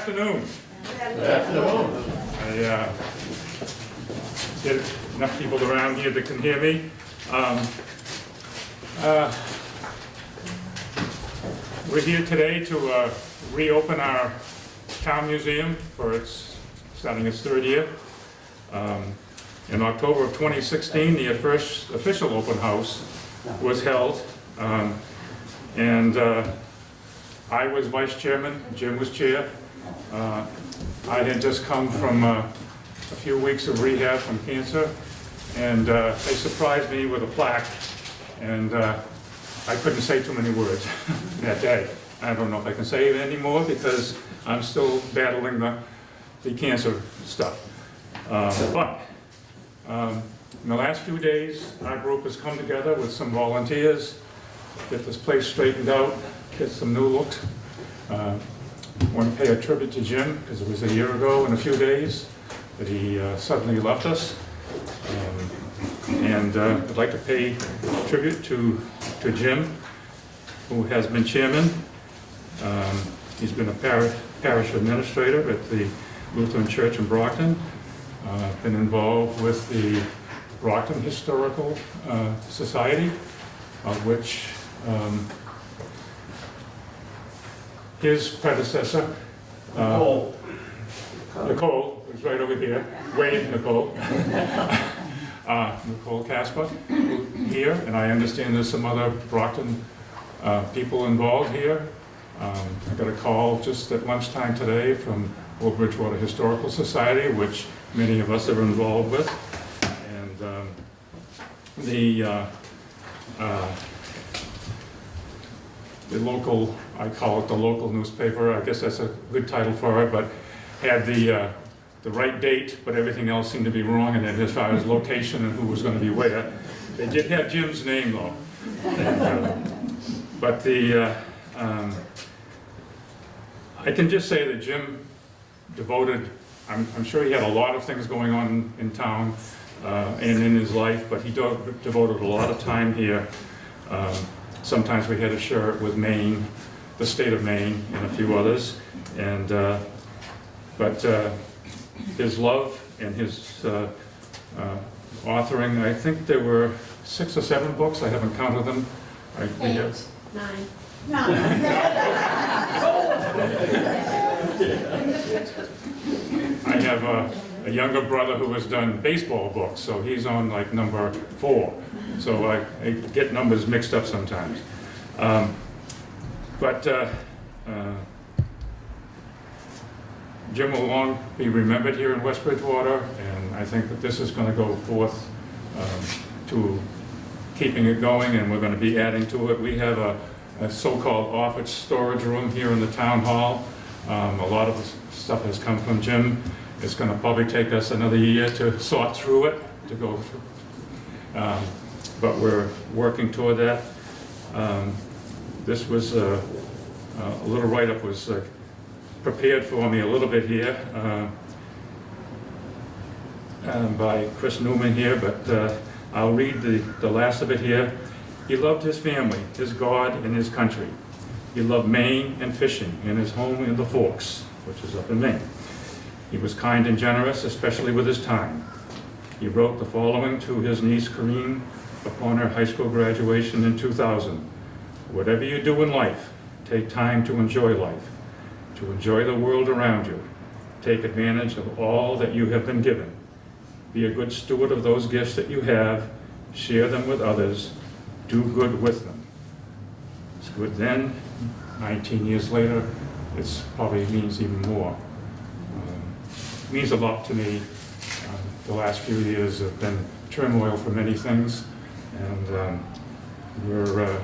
afternoon. Good afternoon. I get enough people around here that can hear me. We're here today to reopen our town museum for starting its third year. In October of 2016, the first official open house was held, and I was vice chairman, Jim was chair. I had just come from a few weeks of rehab from cancer, and they surprised me with a plaque, and I couldn't say too many words that day. I don't know if I can say it anymore because I'm still battling the cancer stuff. But in the last few days, our group has come together with some volunteers, get this place straightened out, get some new looks. I want to pay a tribute to Jim, because it was a year ago in a few days that he suddenly left us. And I'd like to pay tribute to Jim, who has been chairman. He's been a parish administrator at the Lutheran Church in Brockton. Been involved with the Brockton Historical Society, of which his predecessor, Nicole, who's right over here, Wade Nicole, Nicole Casper, here, and I understand there's some other Brockton people involved here. I got a call just at lunchtime today from West Bridgewater Historical Society, which many of us are involved with, and the local, I call it the local newspaper, I guess that's a good title for it, but had the right date, but everything else seemed to be wrong, and then as far as location and who was going to be where. They did have Jim's name though. And, but I can just say that Jim devoted, I'm sure he had a lot of things going on in town and in his life, but he devoted a lot of time here. Sometimes we had to share it with Maine, the state of Maine, and a few others. And but his love and his authoring, I think there were 6 or 7 books. I haven't counted them. 8, 9. I have a younger brother who has done baseball books, so he's on like number 4. So I get numbers mixed up sometimes. But Jim will long be remembered here in West Bridgewater, and I think that this is going to go forth to keeping it going, and we're going to be adding to it. We have a so-called office storage room here in the town hall. A lot of the stuff has come from Jim. It's going to probably take us another year to sort through it, to go through. But we're working toward that. This was a little write-up was prepared for me a little bit here by Chris Newman here, but I'll read the last of it here. He loved his family, his God, and his country. He loved Maine and fishing and his home in the Forks, which is up in Maine. He was kind and generous, especially with his time. He wrote the following to his niece, Corrine, upon her high school graduation in 2000. Whatever you do in life, take time to enjoy life, to enjoy the world around you. Take advantage of all that you have been given. Be a good steward of those gifts that you have. Share them with others. Do good with them. It's good then. 19 years later, it probably means even more. It means a lot to me. The last few years have been turmoil for many things, and we're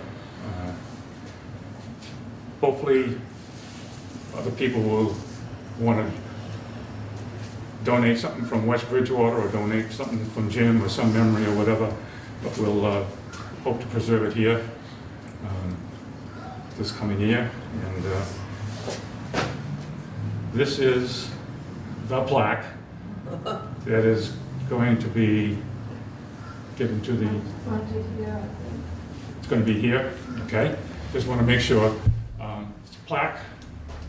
hopefully other people will want to donate something from West Bridgewater or donate something from Jim or some memory or whatever, but we'll hope to preserve it here this coming year. And this is the plaque that is going to be given to the... It's going to be here, okay? Just want to make sure. It's a plaque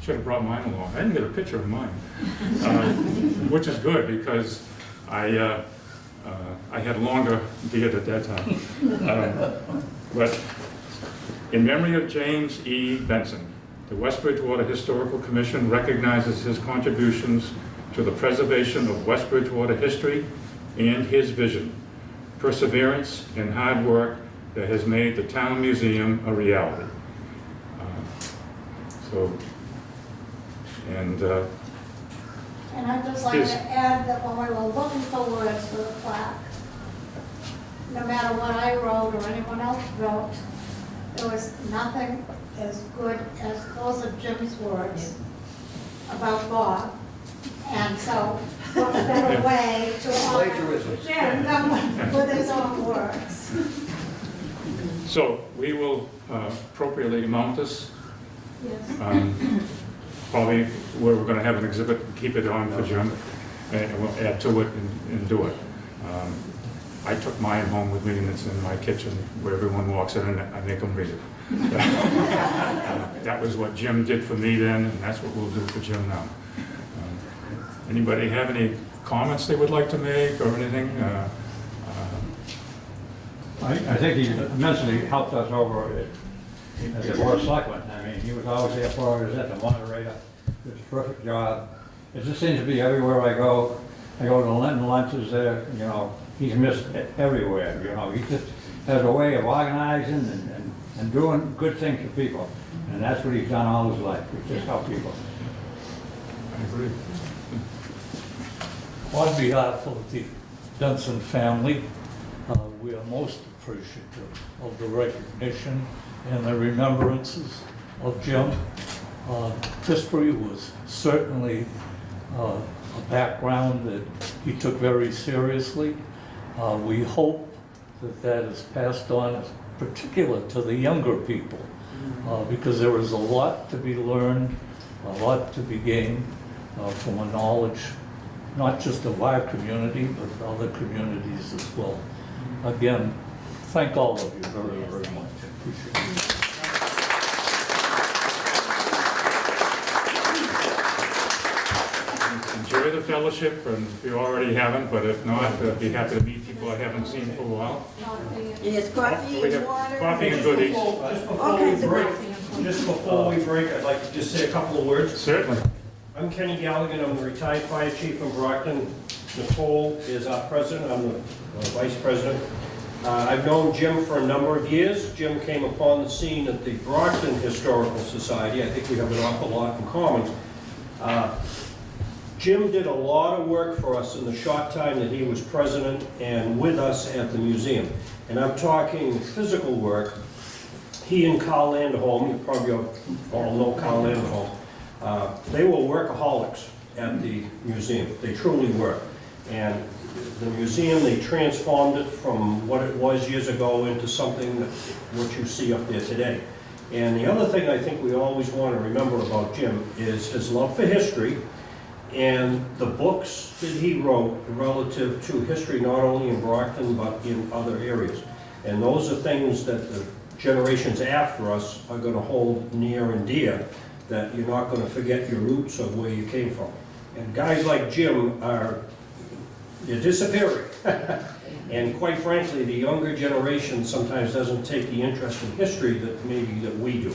Should have brought mine along. I didn't get a picture of mine, which is good because I had longer beard at that time. But in memory of James E. Benson, the West Bridgewater Historical Commission recognizes his contributions to the preservation of West Bridgewater history and his vision, perseverance, and hard work that has made the town museum a reality. And I'd just like to add that when we were looking for words for the plaque, no matter what I wrote or anyone else wrote, there was nothing as good as those are Jim's words about Bob. And so, what better way to honor Jim than with his own words. so we will appropriately mount this. Yes. Probably where we're going to have an exhibit, keep it on for Jim, and we'll add to it and do it. I took mine home with me, and it's in my kitchen where everyone walks in and I make them read it. That was what Jim did for me then, and that's what we'll do for Jim now. Anybody have any comments they would like to make or anything? I think he immensely helped us over as a board of selectmen. I mean, he was always there for us as the moderator. Did a terrific job. It just seems to be everywhere I go. I go to Lenten lunches there, you know, he's missed everywhere, you know. He just has a way of organizing and doing good things for people. And that's what he's done all his life, he's just helped people. I agree. On behalf of the Benson family, we are most appreciative of the recognition and the remembrances of Jim. History was certainly a background that he took very seriously. We hope that that is passed on, particularly to the younger people, because there is a lot to be learned, a lot to be gained from a knowledge, not just of our community, but other communities as well. Again, thank all of you very, very much. Appreciate it. Enjoy the fellowship, and if you already haven't, but if not, I'd be happy to meet people I haven't seen for a while. Yes, coffee We and have water. coffee and goodies. Just before we break, I'd like to just say a couple of words. Certainly. I'm Kenny Galligan, I'm the retired fire chief in Brockton. Nicole is our president, I'm the vice president. I've known Jim for a number of years. Jim came upon the scene at the Brockton Historical Society. I think we have an awful lot in common. Jim did a lot of work for us in the short time that he was president and with us at the museum. And I'm talking physical work. He and Carl Landerholm, you probably all know Carl Landerholm, they were workaholics at the museum. They truly were. And the museum, they transformed it from what it was years ago into something that what you see up there today. And the other thing I think we always want to remember about Jim is his love for history and the books that he wrote relative to history, not only in Brockton, but in other areas. And those are things that the generations after us are going to hold near and dear, that you're not going to forget your roots of where you came from. And guys like Jim they're disappearing. And quite frankly, the younger generation sometimes doesn't take the interest in history that maybe that we do.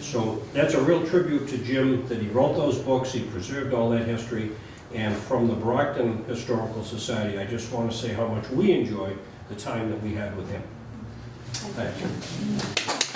So that's a real tribute to Jim, that he wrote those books, he preserved all that history. And from the Brockton Historical Society, I just want to say how much we enjoyed the time that we had with him. Thank you.